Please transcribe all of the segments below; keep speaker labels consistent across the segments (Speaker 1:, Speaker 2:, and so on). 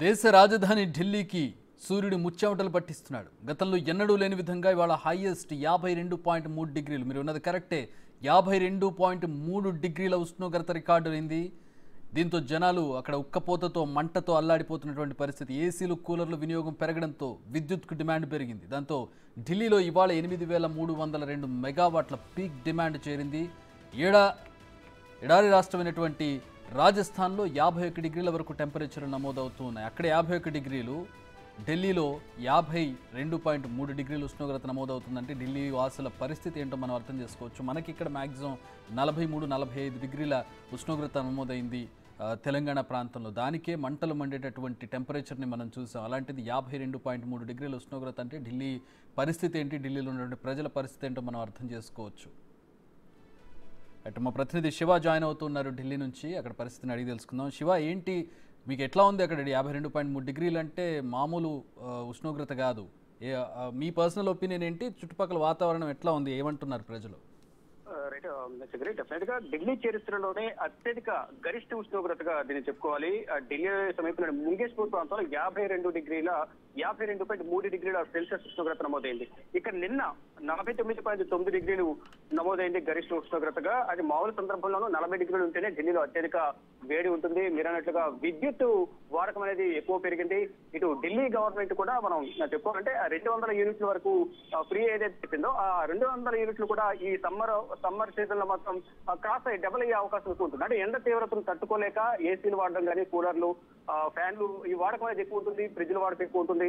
Speaker 1: దేశ రాజధాని ఢిల్లీకి సూర్యుడు ముచ్చెమటలు పట్టిస్తున్నాడు. గతంలో ఎన్నడూ లేని విధంగా ఇవాళ హైయెస్ట్ 52.3 డిగ్రీలు, మీరు ఉన్నది కరెక్టే, 52.3 డిగ్రీల ఉష్ణోగ్రత రికార్డు అయింది. దీంతో జనాలు అక్కడ ఉక్కపోతతో మంటతో అల్లాడిపోతున్నటువంటి పరిస్థితి. ఏసీలు కూలర్లు వినియోగం పెరగడంతో విద్యుత్కు డిమాండ్ పెరిగింది. దాంతో ఢిల్లీలో ఇవాళ 8,302 మెగావాట్ల పీక్ డిమాండ్ చేరింది. ఎడారి రాష్ట్రమైనటువంటి రాజస్థాన్లో 51 డిగ్రీల వరకు టెంపరేచర్లు నమోదవుతూ ఉన్నాయి. అక్కడ 51 డిగ్రీలు, ఢిల్లీలో 52.3 డిగ్రీల ఉష్ణోగ్రత నమోదవుతుందంటే ఢిల్లీ వాసుల పరిస్థితి ఏంటో మనం అర్థం చేసుకోవచ్చు. మనకి ఇక్కడ మ్యాక్సిమం 43-45 డిగ్రీల ఉష్ణోగ్రత నమోదైంది తెలంగాణ ప్రాంతంలో. దానికే మంటలు మండేటటువంటి టెంపరేచర్ని మనం చూసాం. అలాంటిది 52.3 డిగ్రీల ఉష్ణోగ్రత అంటే ఢిల్లీ పరిస్థితి ఏంటి, ఢిల్లీలో ఉన్నటువంటి ప్రజల పరిస్థితి ఏంటో మనం అర్థం చేసుకోవచ్చు. అటు మా ప్రతినిధి శివ జాయిన్ అవుతున్నారు ఢిల్లీ నుంచి. అక్కడ పరిస్థితిని అడిగి తెలుసుకుందాం. శివ, ఏంటి మీకు ఎట్లా ఉంది అక్కడ? 52.3 డిగ్రీలు అంటే మామూలు ఉష్ణోగ్రత కాదు. మీ పర్సనల్ ఒపీనియన్ ఏంటి? చుట్టుపక్కల వాతావరణం ఎట్లా ఉంది, ఏమంటున్నారు ప్రజలు?
Speaker 2: డెఫినెట్ గా ఢిల్లీ చరిత్రలోనే అత్యధిక గరిష్ట ఉష్ణోగ్రతగా దీన్ని చెప్పుకోవాలి. ఢిల్లీ సమీపంలో ముంగేష్పూర్ ప్రాంతంలో 52.3 డిగ్రీల సెల్సియస్ ఉష్ణోగ్రత నమోదైంది. ఇక్కడ నిన్న 49.9 డిగ్రీలు నమోదైంది గరిష్ట ఉష్ణోగ్రతగా. అది మామూలు సందర్భంలోనూ 40 డిగ్రీలు ఉంటేనే ఢిల్లీలో అత్యధిక వేడి ఉంటుంది. మీరు అన్నట్లుగా విద్యుత్ వాడకం అనేది ఎక్కువ పెరిగింది. ఇటు ఢిల్లీ గవర్నమెంట్ కూడా మనం చెప్పుకోవాలంటే 200 యూనిట్ల వరకు ఫ్రీ ఏదైతే చెప్పిందో ఆ 200 యూనిట్లు కూడా ఈ సమ్మర్ సీజన్ లో మాత్రం క్రాస్ అయ్యి డబుల్ అయ్యే అవకాశం ఎక్కువ ఉంటుంది. అంటే ఎండ తీవ్రతను తట్టుకోలేక ఏసీలు వాడడం కానీ, కూలర్లు, ఫ్యాన్లు ఈ వాడకం అనేది ఎక్కువ ఉంటుంది. ఫ్రిడ్జ్ల వాడకం ఎక్కువ ఉంటుంది.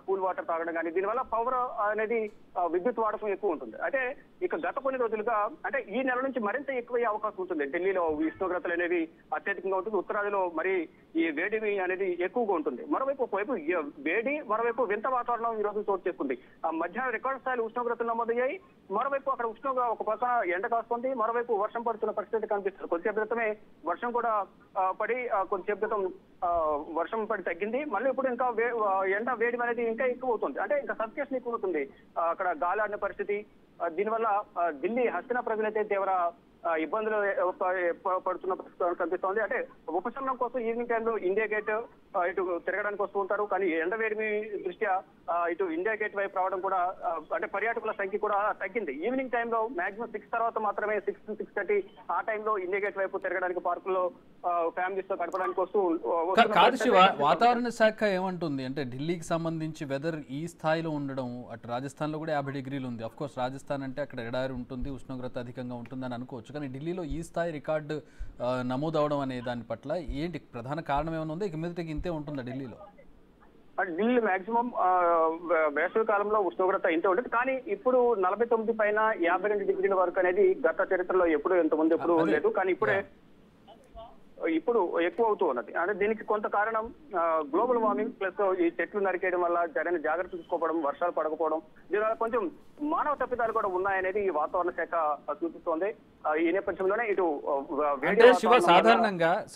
Speaker 2: కూల్ వాటర్ తాగడం కానీ, దీనివల్ల పవర్ అనేది విద్యుత్ వాడకం ఎక్కువ ఉంటుంది. అంటే ఇక గత కొన్ని రోజులుగా అంటే ఈ నెల నుంచి మరింత ఎక్కువయ్యే అవకాశం ఉంటుంది. ఢిల్లీలో ఉష్ణోగ్రతలు అనేవి అత్యధికంగా ఉంటుంది. ఉత్తరాదిలో మరి ఈ వేడి అనేది ఎక్కువగా ఉంటుంది. ఒకవైపు వేడి, మరోవైపు వింత వాతావరణం ఈ రోజు చోటు చేసుకుంది. మధ్యాహ్నం రికార్డు స్థాయిలో ఉష్ణోగ్రతలు నమోదయ్యాయి. మరోవైపు అక్కడ ఒక పక్కన ఎండ కాస్తుంది, మరోవైపు వర్షం పడుతున్న పరిస్థితి కనిపిస్తుంది. కొద్దిసేపు క్రితమే వర్షం కూడా పడి కొద్దిసేపు క్రితం వర్షం పడి తగ్గింది. మళ్ళీ ఇప్పుడు ఇంకా ఎండ వేడి అనేది ఇంకా ఎక్కువ అవుతుంది. అంటే ఇంకా సబ్కేషన్ ఎక్కువ అవుతుంది. అక్కడ గాలి ఆడిన పరిస్థితి. దీనివల్ల ఢిల్లీ హస్తిన ప్రజలైతే తీవ్ర ఇబ్బందులు పడుతున్న పరిస్థితి కనిపిస్తోంది. అంటే ఉపశమనం కోసం ఈవినింగ్ టైంలో ఇండియా గేట్ ఇటు తిరగడానికి వస్తూ ఉంటారు. కానీ ఎండ వేడిమి దృష్ట్యా ఇటు ఇండియా గేట్ వైపు రావడం కూడా అంటే పర్యాటకుల సంఖ్య కూడా తగ్గింది. ఈవినింగ్ టైంలో మాక్సిమం 6 తర్వాత మాత్రమే 6-6:30 ఆ టైంలో ఇండియా గేట్ వైపు తిరగడానికి, పార్కుల్లో ఫ్యామిలీస్ తో గడపడానికి వస్తూ.
Speaker 1: కాదు శివ, వాతావరణ శాఖ ఏమంటుంది అంటే ఢిల్లీకి సంబంధించి వెదర్ ఈ స్థాయిలో ఉండడం, అటు రాజస్థాన్ లో కూడా 50 డిగ్రీలు ఉంది. అఫ్ కోర్స్ రాజస్థాన్ అంటే అక్కడ ఎడారి ఉంటుంది, ఉష్ణోగ్రత అధికంగా ఉంటుందని అనుకోవచ్చు. కానీ ఢిల్లీలో ఈ స్థాయి రికార్డు నమోదు అవడం అనే దాని పట్ల ఏంటి ప్రధాన కారణం ఏమైనా ఉందా? ఇక మీదకి ఇంతే ఉంటుందా ఢిల్లీలో?
Speaker 2: ఢిల్లీ మాక్సిమం వేసవి కాలంలో ఉష్ణోగ్రత ఇంతే ఉంటుంది. కానీ ఇప్పుడు 49 పైన 52 డిగ్రీల వరకు అనేది గత చరిత్రలో ఇంతకుముందు ఎప్పుడు లేదు. కానీ ఇప్పుడు ఎక్కువ అవుతూ ఉన్నది. అంటే దీనికి కొంత కారణం గ్లోబల్ వార్మింగ్ ప్లస్ ఈ చెట్లు నరికేయడం వల్ల సరైన జాగ్రత్త తీసుకోవడం, వర్షాలు పడకపోవడం, దీనివల్ల కొంచెం మానవ తప్పిదాలు కూడా ఉన్నాయనేది ఈ వాతావరణ శాఖ సూచిస్తోంది. ఈ నేపథ్యంలోనే ఇటు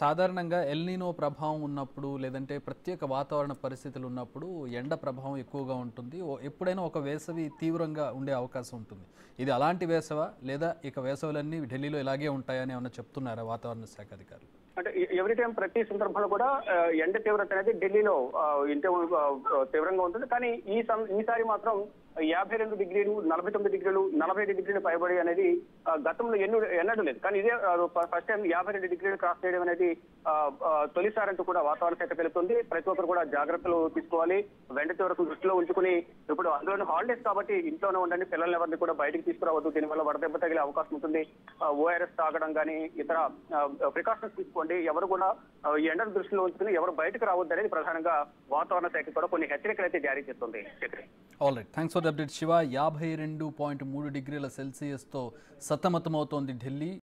Speaker 1: సాధారణంగా ఎల్నినో ప్రభావం ఉన్నప్పుడు, లేదంటే ప్రత్యేక వాతావరణ పరిస్థితులు ఉన్నప్పుడు ఎండ ప్రభావం ఎక్కువగా ఉంటుంది. ఎప్పుడైనా ఒక వేసవి తీవ్రంగా ఉండే అవకాశం ఉంటుంది. ఇది అలాంటి వేసవా, లేదా ఇక వేసవులన్నీ ఢిల్లీలో ఇలాగే ఉంటాయని ఏమన్నా చెప్తున్నారా వాతావరణ శాఖ అధికారులు?
Speaker 2: అంటే ఎవ్రీ టైం ప్రతి సందర్భంలో కూడా ఎండ తీవ్రత అనేది ఢిల్లీలో ఇంతే తీవ్రంగా ఉంటుంది. కానీ ఈసారి మాత్రం 52 డిగ్రీలు, 49 డిగ్రీలు, 45 డిగ్రీలు పైబడి అనేది గతంలో ఎన్నడూ లేదు. కానీ ఇదే ఫస్ట్ టైం 52 డిగ్రీలు క్రాస్ చేయడం అనేది తొలిసారంటూ కూడా వాతావరణ శాఖ తెలుపుతుంది. ప్రతి ఒక్కరు కూడా జాగ్రత్తలు తీసుకోవాలి. వెంట తీవ్రతను దృష్టిలో ఉంచుకుని ఇప్పుడు అందులోని హాలిడేస్ కాబట్టి ఇంట్లోనే ఉండండి. పిల్లల్ని ఎవరిని కూడా బయటికి తీసుకురావద్దు. దీనివల్ల వడదెబ్బ తగిలే అవకాశం ఉంటుంది. ఓఆర్ఎస్ తాగడం కానీ ఇతర ప్రికాషన్స్ తీసుకోండి. ఎవరు కూడా ఈ ఎండను దృష్టిలో ఉంచుకుని ఎవరు బయటకు రావద్దు అనేది ప్రధానంగా వాతావరణ శాఖ కూడా కొన్ని హెచ్చరికలు అయితే జారీ చేస్తుంది.
Speaker 1: All right, thanks for the update Shiva. 52.3 డిగ్రీల సెల్సియస్తో సతమతమవుతోంది ఢిల్లీ.